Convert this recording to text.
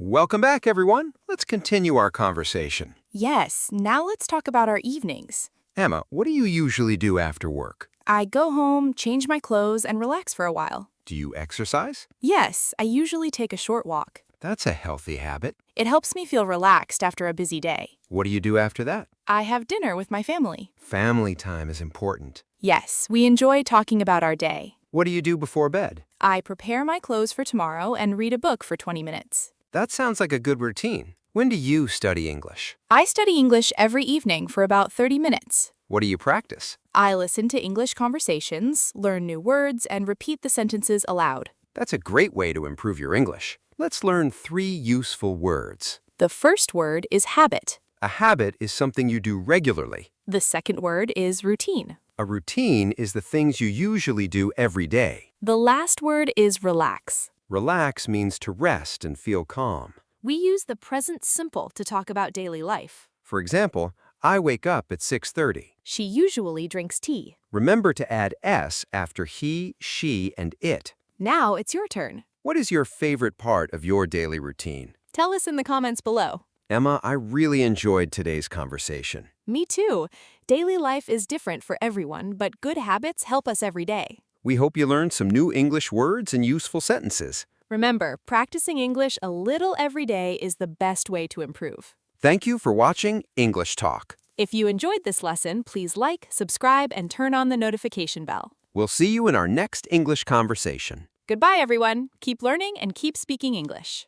Welcome back, everyone. Let's continue our conversation. Yes, now let's talk about our evenings. Emma, what do you usually do after work? I go home, change my clothes, and relax for a while. Do you exercise? Yes, I usually take a short walk. That's a healthy habit. It helps me feel relaxed after a busy day. What do you do after that? I have dinner with my family. Family time is important. Yes, we enjoy talking about our day. What do you do before bed? I prepare my clothes for tomorrow and read a book for 20 minutes. That sounds like a good routine. When do you study English? I study English every evening for about 30 minutes. What do you practice? I listen to English conversations, learn new words, and repeat the sentences aloud. That's a great way to improve your English. Let's learn 3 useful words. The first word is habit. A habit is something you do regularly. The second word is routine. A routine is the things you usually do every day. The last word is relax. Relax means to rest and feel calm. We use the present simple to talk about daily life. For example, I wake up at 6:30. She usually drinks tea. Remember to add S after he, she, and it. Now it's your turn. What is your favorite part of your daily routine? Tell us in the comments below. Emma, I really enjoyed today's conversation. Me too. Daily life is different for everyone, but good habits help us every day. We hope you learned some new English words and useful sentences. Remember, practicing English a little every day is the best way to improve. Thank you for watching English Talk. If you enjoyed this lesson, please like, subscribe, and turn on the notification bell. We'll see you in our next English conversation. Goodbye, everyone. Keep learning and keep speaking English.